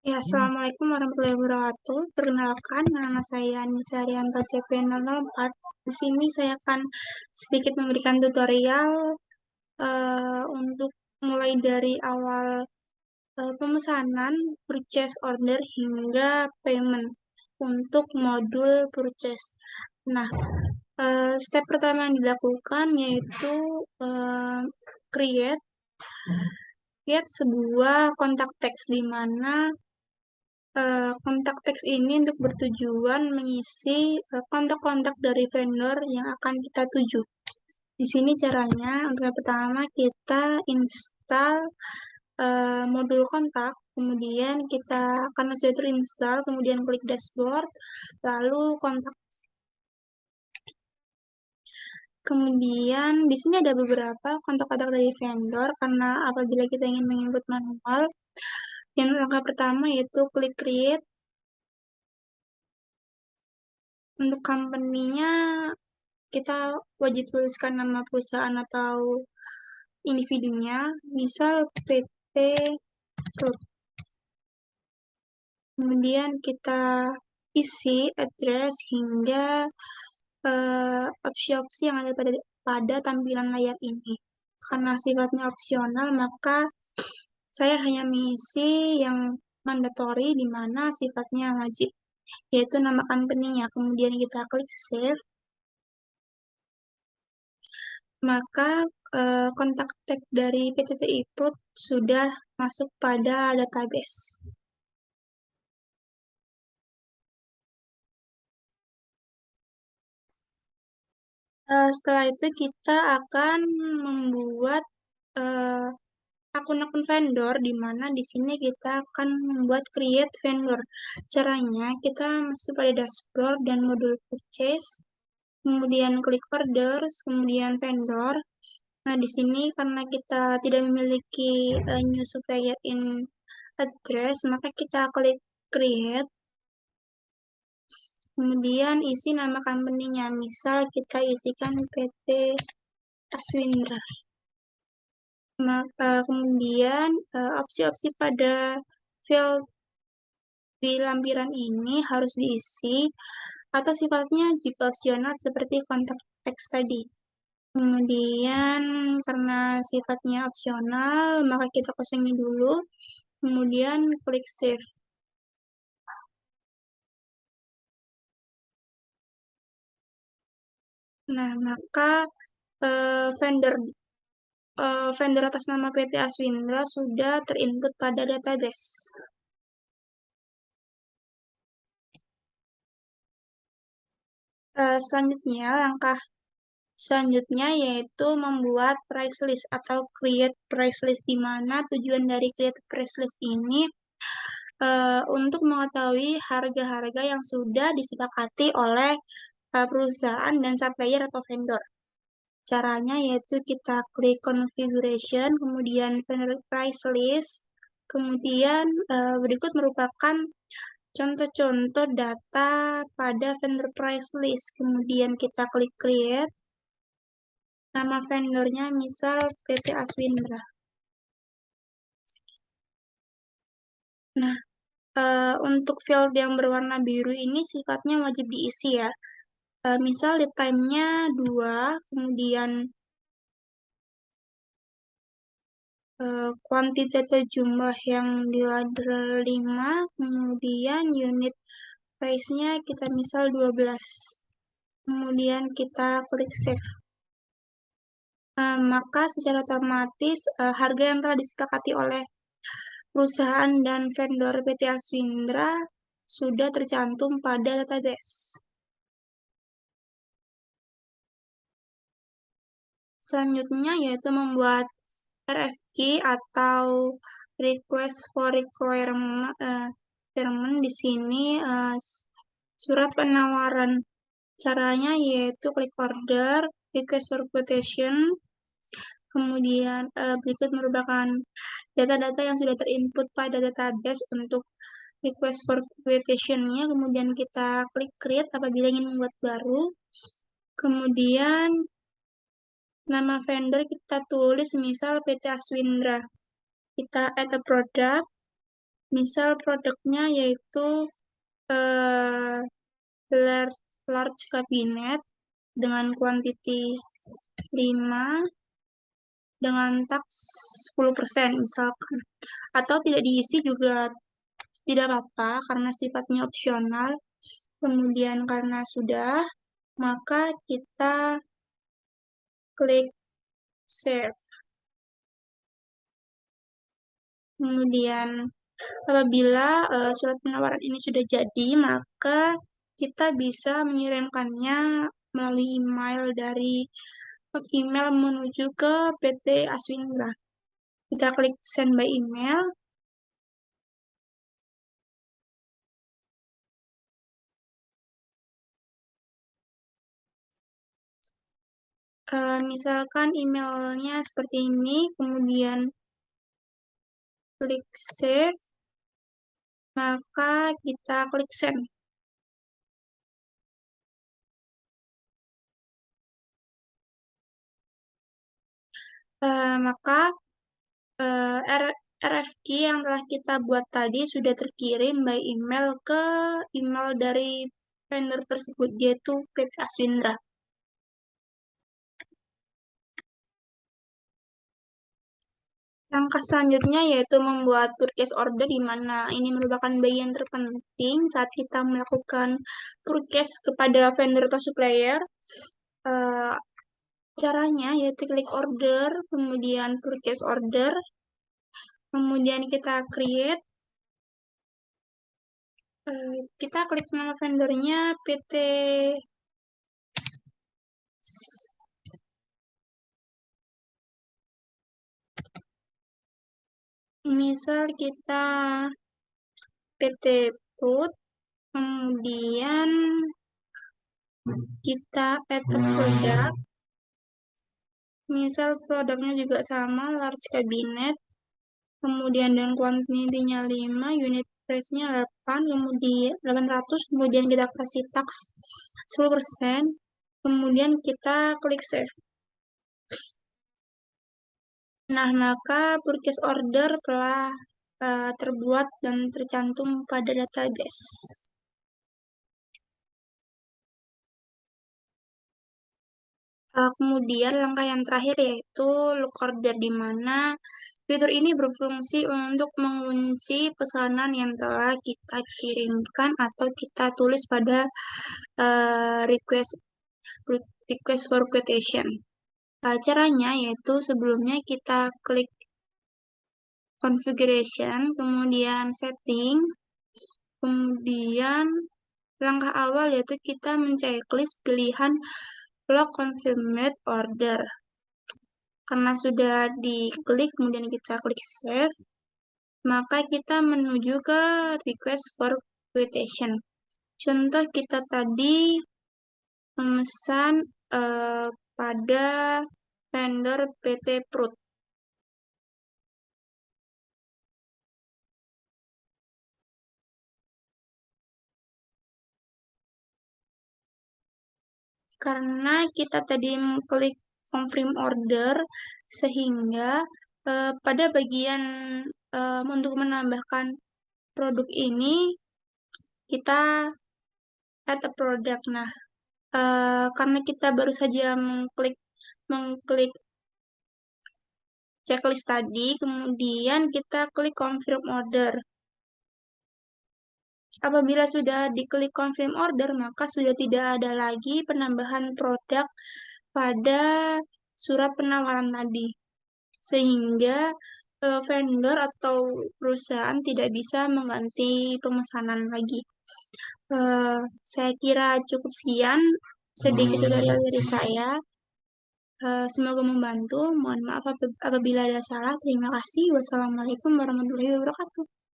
Ya, Assalamualaikum warahmatullahi wabarakatuh. Perkenalkan, nama saya Anissa Rianto CP004. Di sini saya akan sedikit memberikan tutorial untuk mulai dari awal pemesanan, purchase order, hingga payment untuk modul purchase. Nah, step pertama yang dilakukan yaitu create sebuah kontak teks di mana kontak teks ini untuk bertujuan mengisi kontak-kontak dari vendor yang akan kita tuju. Di sini caranya, untuk yang pertama kita install modul kontak, kemudian kita karena sudah terinstall, kemudian klik dashboard, lalu kontak. Kemudian di sini ada beberapa kontak-kontak dari vendor karena apabila kita ingin menginput manual, yang langkah pertama yaitu klik create. Untuk company-nya kita wajib tuliskan nama perusahaan atau individunya, misal PT Root. Kemudian kita isi address hingga opsi-opsi yang ada pada tampilan layar ini. Karena sifatnya opsional, maka saya hanya mengisi yang mandatory di mana sifatnya wajib, yaitu nama company-nya. Kemudian kita klik save. Maka kontak tag dari PTTI Prod sudah masuk pada database. Setelah itu kita akan membuat akun-akun vendor, di mana di sini kita akan membuat create vendor. Caranya kita masuk pada dashboard dan modul purchase, kemudian klik orders, kemudian vendor. Nah, di sini karena kita tidak memiliki new supplier in address, maka kita klik create. Kemudian isi nama company-nya, misal kita isikan PT Aswindra. Kemudian opsi-opsi pada field di lampiran ini harus diisi atau sifatnya juga opsional seperti kontak teks tadi. Kemudian karena sifatnya opsional, maka kita kosongin dulu. Kemudian klik save. Nah, maka vendor atas nama PT Aswindra sudah terinput pada database. Langkah selanjutnya yaitu membuat price list atau create price list, di mana tujuan dari create price list ini untuk mengetahui harga-harga yang sudah disepakati oleh perusahaan dan supplier atau vendor. Caranya yaitu kita klik configuration, kemudian vendor price list, kemudian berikut merupakan contoh-contoh data pada vendor price list. Kemudian kita klik create, nama vendornya misal PT Aswindra. Nah, untuk field yang berwarna biru ini sifatnya wajib diisi ya. Misal lead time-nya 2, kemudian kuantitas atau jumlah yang di order 5, kemudian unit price-nya kita misal 12. Kemudian kita klik save. Maka secara otomatis harga yang telah disepakati oleh perusahaan dan vendor PT Aswindra sudah tercantum pada database. Selanjutnya yaitu membuat RFQ atau request for requirement, di sini surat penawaran. Caranya yaitu klik order, request for quotation, kemudian berikut merupakan data-data yang sudah terinput pada database untuk request for quotation-nya, kemudian kita klik create apabila ingin membuat baru. Kemudian nama vendor kita tulis misal PT Aswindra. Kita add a product, Misal produknya yaitu eh, large, large cabinet dengan kuantiti 5 dengan tax 10% misalkan. Atau tidak diisi juga tidak apa-apa karena sifatnya opsional. Kemudian karena sudah, maka kita klik save. Kemudian apabila surat penawaran ini sudah jadi, maka kita bisa mengirimkannya melalui email menuju ke PT Aswindra. Kita klik send by email. Misalkan emailnya seperti ini, kemudian klik save, maka kita klik send. Maka RFQ yang telah kita buat tadi sudah terkirim by email ke email dari vendor tersebut, yaitu PT Aswindra. Langkah selanjutnya yaitu membuat purchase order, di mana ini merupakan bagian terpenting saat kita melakukan purchase kepada vendor atau supplier. Caranya yaitu klik order, kemudian purchase order, kemudian kita create, kita klik nama vendornya PT, misal kita PT Food, kemudian kita add produk, misal produknya juga sama, large cabinet, kemudian dan kuantitinya 5, unit price-nya 8, kemudian 800, kemudian kita kasih tax 10%, kemudian kita klik save. Nah, maka purchase order telah terbuat dan tercantum pada database. Kemudian langkah yang terakhir yaitu look order, di mana fitur ini berfungsi untuk mengunci pesanan yang telah kita kirimkan atau kita tulis pada request for quotation. Caranya yaitu sebelumnya kita klik configuration, kemudian setting, kemudian langkah awal yaitu kita menceklis pilihan lock confirmed order. Karena sudah diklik, kemudian kita klik save, maka kita menuju ke request for quotation. Contoh kita tadi memesan pada vendor PT Prut. Karena kita tadi mengklik confirm order, sehingga pada bagian untuk menambahkan produk ini kita add a product. Nah, karena kita baru saja mengklik checklist tadi, kemudian kita klik confirm order. Apabila sudah diklik confirm order, maka sudah tidak ada lagi penambahan produk pada surat penawaran tadi. Sehingga vendor atau perusahaan tidak bisa mengganti pemesanan lagi. Saya kira cukup sekian sedikit tutorial dari saya. Semoga membantu. Mohon maaf apabila ada salah. Terima kasih. Wassalamualaikum warahmatullahi wabarakatuh.